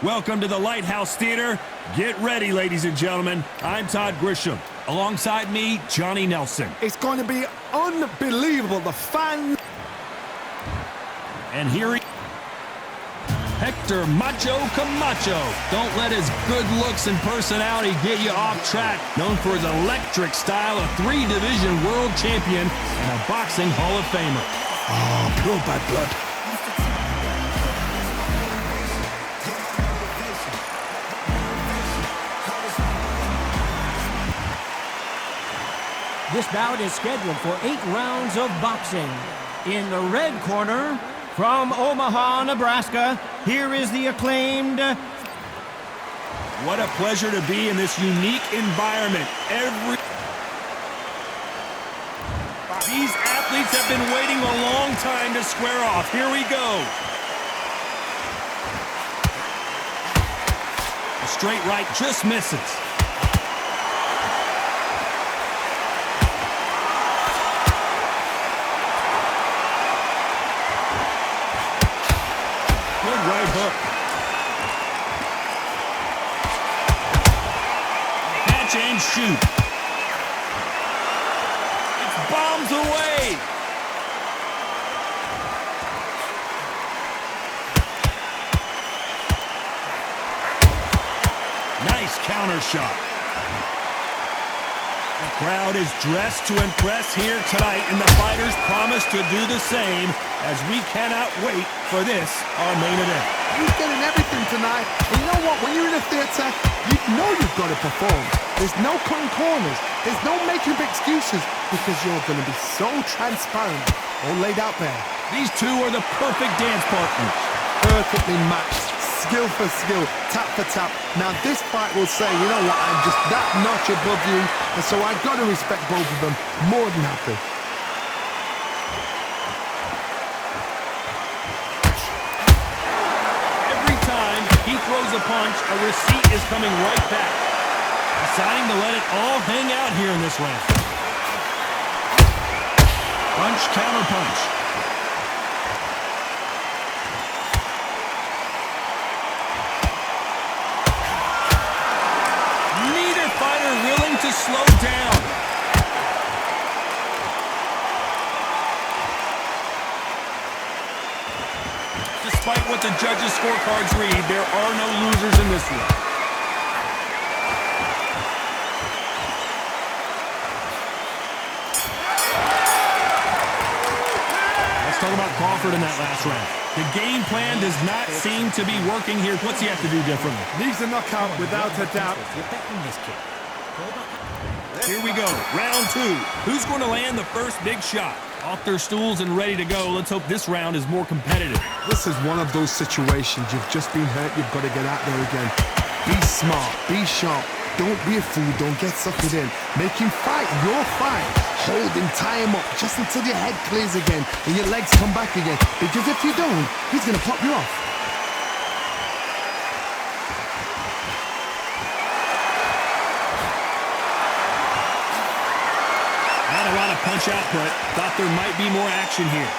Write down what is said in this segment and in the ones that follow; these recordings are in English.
Welcome to the Lighthouse Theater. Get ready, ladies and gentlemen. I'm Todd Grisham. Alongside me, Johnny Nelson. It's going to be unbelievable. The fan. And here he... Hector Macho Camacho. Don't let his good looks and personality get you off track. Known for his electric style, a 3-division world champion and a boxing Hall of Famer. Oh, pure bad blood. This bout is scheduled for 8 rounds of boxing. In the red corner, from Omaha, Nebraska, here is the acclaimed... What a pleasure to be in this unique environment. These athletes have been waiting a long time to square off. Here we go. A straight right just misses. Good right hook. Catch and shoot. It's bombs away. Nice counter shot. The crowd is dressed to impress here tonight, and the fighters promise to do the same as we cannot wait for this, our main event. He's getting everything tonight. And you know what? When you're in a theatre, you know you've got to perform. There's no cutting corners. There's no making up excuses because you're going to be so transparent, all laid out there. These two are the perfect dance partners. Perfectly matched. Skill for skill, tap for tap. Now this fight will say, you know what, I'm just that notch above you, and so I've got to respect both of them more than happy. Every time he throws a punch, a receipt is coming right back. Deciding to let it all hang out here in this round. Punch, counter punch. Willing to slow down. Despite what the judges' scorecards read, there are no losers in this one. Let's talk about Crawford in that last round. The game plan does not seem to be working here. What's he have to do differently? Needs a knockout without a doubt. Here we go, round 2. Who's going to land the first big shot? Off their stools and ready to go. Let's hope this round is more competitive. This is one of those situations. You've just been hurt. You've got to get out there again. Be smart. Be sharp. Don't be a fool. Don't get suckered in. Make him fight your fight. Hold him, tie him up just until your head clears again and your legs come back again. Because if you don't, he's going to pop you off. Not a lot of punch output. Thought there might be more action here.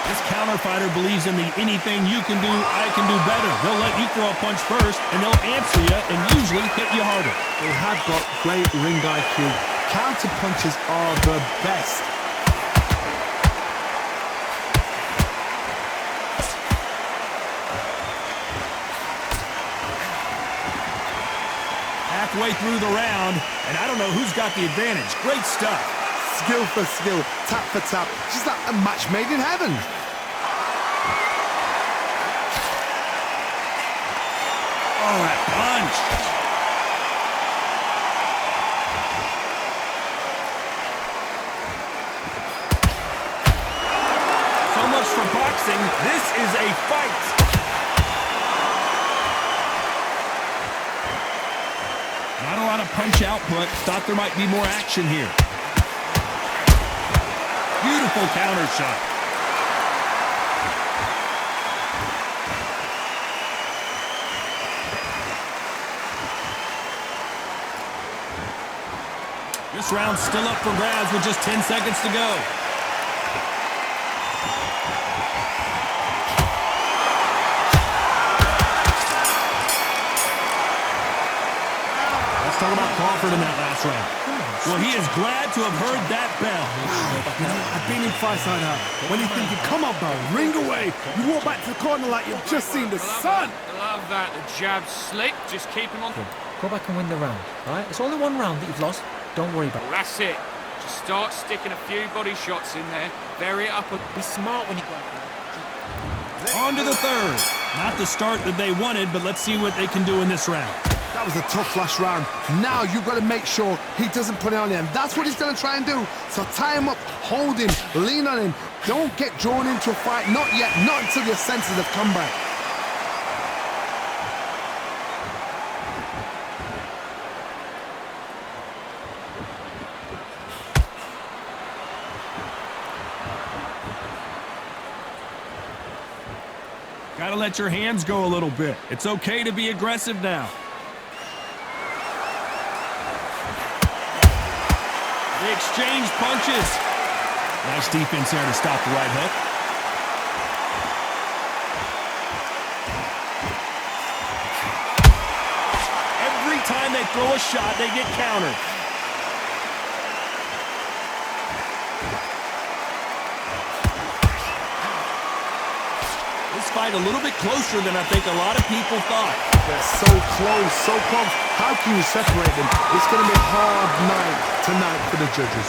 This counter fighter believes in the anything you can do, I can do better. They'll let you throw a punch first, and they'll answer you and usually hit you harder. They have got great ring IQ. Counter punches are the best. Halfway through the round, and I don't know who's got the advantage. Great stuff. Skill for skill, tap for tap. Just like a match made in heaven. Oh, that punch. So much for boxing. This is a fight. Not a lot of punch output. Thought there might be more action here. Beautiful counter shot. This round's still up for grabs with just 10 seconds to go. talk about Crawford in that last round. Well, he is glad to have heard that bell. I've been in fights like that. When you're thinking, come on, bro, ring away. You walk back to the corner like you've just seen the sun. Love that. The jab's slick. Just keep him on. Go back and win the round, all right? It's only one round that you've lost. Don't worry about it. That's it. Just start sticking a few body shots in there. Vary it up. Be smart when you go. On to the third. Not the start that they wanted, but let's see what they can do in this round. That was a tough last round. Now you've got to make sure he doesn't put it on him. That's what he's going to try and do. So tie him up, hold him, lean on him. Don't get drawn into a fight. Not yet. Not until your senses have come back. Gotta let your hands go a little bit. It's okay to be aggressive now. They exchange punches. Nice defense there to stop the right hook. Every time they throw a shot, they get countered. This fight a little bit closer than I think a lot of people thought. They're so close, so close. How can you separate them? It's going to be a hard night tonight for the judges.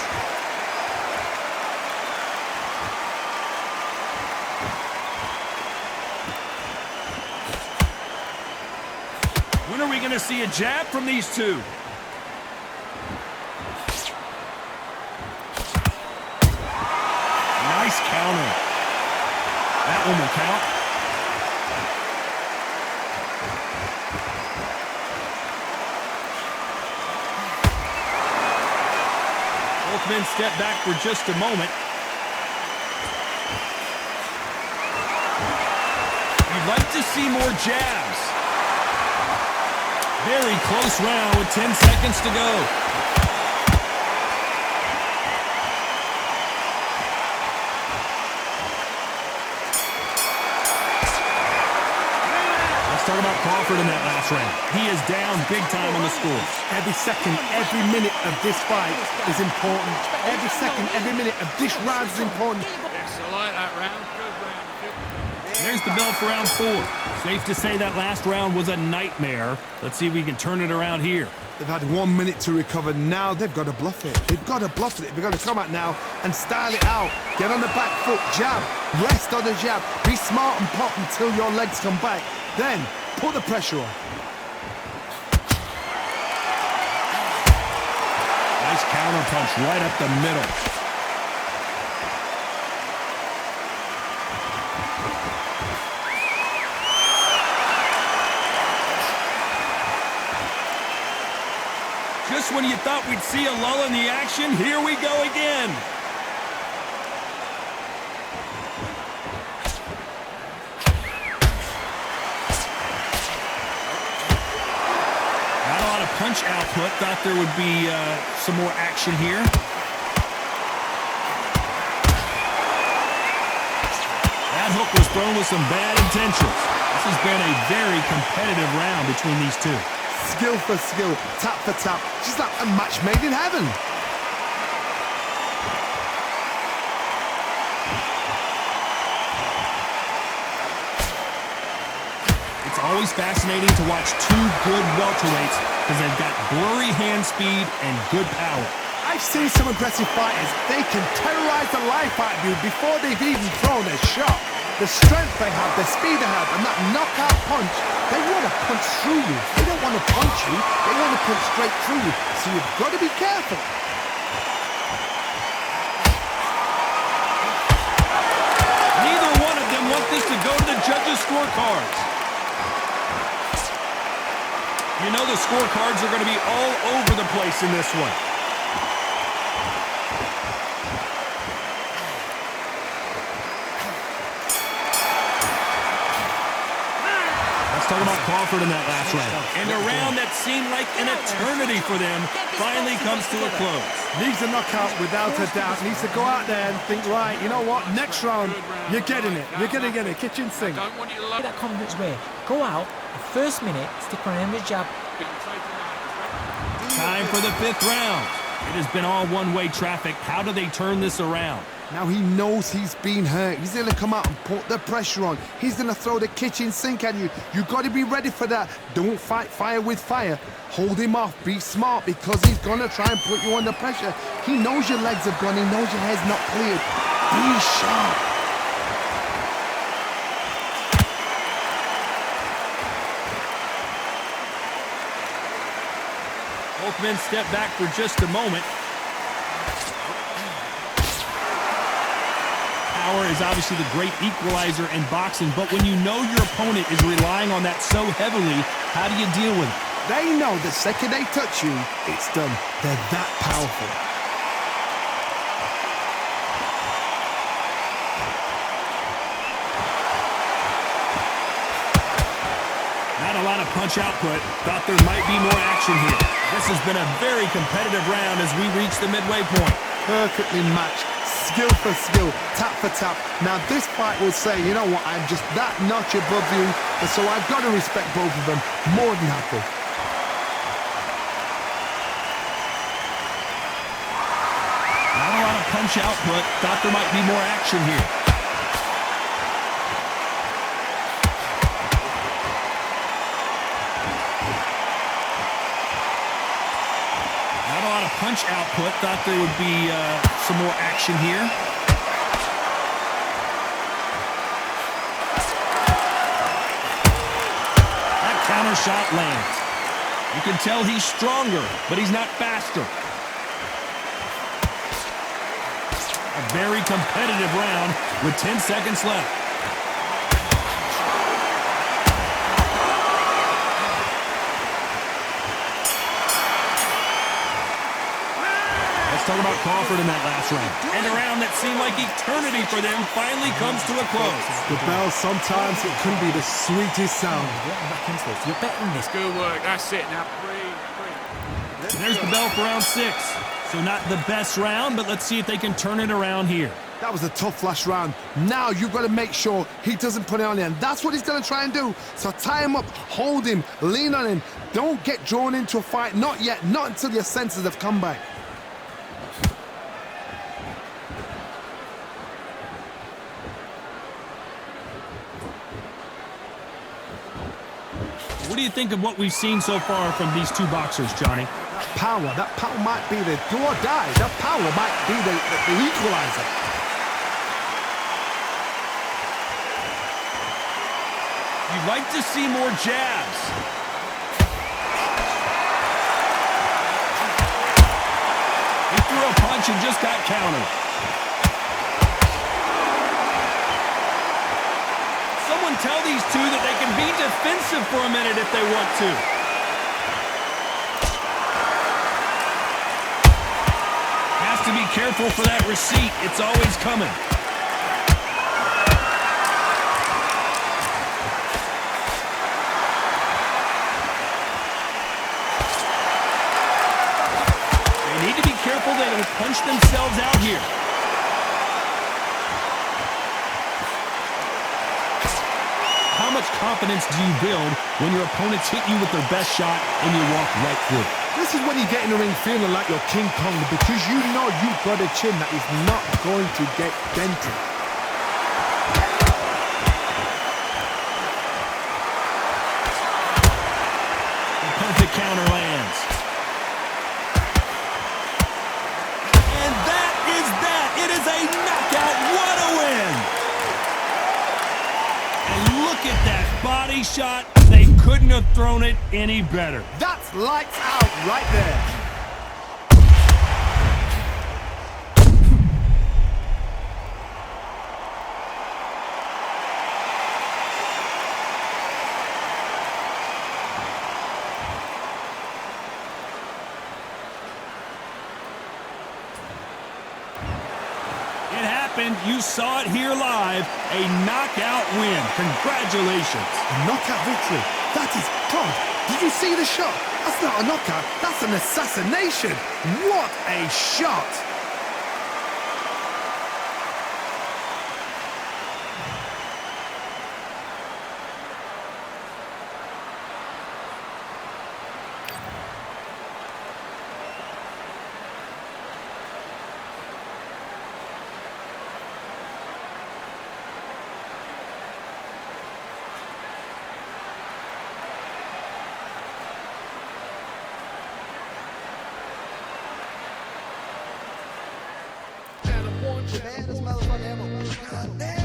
When are we going to see a jab from these two? Nice counter. That one will count. Both men step back for just a moment. You'd like to see more jabs. Very close round with 10 seconds to go. Let's talk about Crawford in that last round. He is down big time on the score. Every second, every minute of this fight is important. Every second, every minute of this round is important. Yes, I like that round. Good round. There's the bell for round 4. Safe to say that last round was a nightmare. Let's see if we can turn it around here. They've had 1 minute to recover. Now they've got to bluff it. They've got to bluff it. They've got to come out now and style it out. Get on the back foot, jab. Rest on the jab. Be smart and pop until your legs come back. Then put the pressure on. Nice counter punch right up the middle. Just when you thought we'd see a lull in the action, here we go again. Not a lot of punch output. Thought there would be some more action here. That hook was thrown with some bad intentions. This has been a very competitive round between these two. Skill for skill, tap for tap, just like a match made in heaven. It's always fascinating to watch two good welterweights because they've got blurry hand speed and good power. I've seen some aggressive fighters. They can terrorize the life out of you before they've even thrown a shot. The strength they have, the speed they have, and that knockout punch, they want to punch through you. They don't want to punch you, they want to punch straight through you. So you've got to be careful. Neither one of them want this to go to the judges' scorecards. You know the scorecards are going to be all over the place in this one. Talking about Crawford in that last round. And a round that seemed like an eternity for them finally comes to a close. Needs a knockout without a doubt. Needs to go out there and think, right, you know what, next round, you're getting it. You're going to get it. Kitchen sink. Don't want you to love That confidence way. Go out, the first minute, stick on him with jab. it. Time for the 5th round. It has been all one-way traffic. How do they turn this around? Now he knows he's been hurt. He's going to come out and put the pressure on. He's going to throw the kitchen sink at you. You've got to be ready for that. Don't fight fire with fire. Hold him off. Be smart because he's going to try and put you under pressure. He knows your legs have gone. He knows your head's not cleared. Be sharp. Both men step back for just a moment. Power is obviously the great equalizer in boxing, but when you know your opponent is relying on that so heavily, how do you deal with it? They know the second they touch you, it's done. They're that powerful. Not a lot of punch output. Thought there might be more action here. This has been a very competitive round as we reach the midway point. Perfectly matched. Skill for skill, tap for tap. Now this fight will say, you know what, I'm just that notch above you, and so I've got to respect both of them. More than happy. Not a lot of punch output. Thought there might be more action here. Not a lot of punch output. Thought there would be some more action here. That counter shot lands. You can tell he's stronger, but he's not faster. A very competitive round with 10 seconds left. Let's talk about Crawford in that last round. And a round that seemed like eternity for them finally comes to a close. The bell, sometimes it can be the sweetest sound. You're back into this. You're betting this. Good work. That's it. Now breathe. There's the bell for round 6. So not the best round, but let's see if they can turn it around here. That was a tough last round. Now you've got to make sure he doesn't put it on you, and that's what he's going to try and do. So tie him up, hold him, lean on him. Don't get drawn into a fight. Not yet. Not until your senses have come back. What do you think of what we've seen so far from these two boxers, Johnny? That power might be the do or die. That power might be the equalizer. You'd like to see more jabs. He threw a punch and just got countered. Someone tell these two that they can be defensive for a minute if they want to. Has to be careful for that receipt. It's always coming. They need to be careful they don't punch themselves out here. How much confidence do you build when your opponents hit you with their best shot and you walk right through it? This is when you get in the ring feeling like you're King Kong because you know you've got a chin that is not going to get dented. The perfect counter lands. And that is that. It is a knockout. What a win! And look at that body shot. They couldn't have thrown it any better. That's lights out right there. It happened. You saw it here live. A knockout win. Congratulations. A knockout victory. That is God. Did you see the shot? That's not a knockout. That's an assassination. What a shot. baddest motherfucker ever. God damn.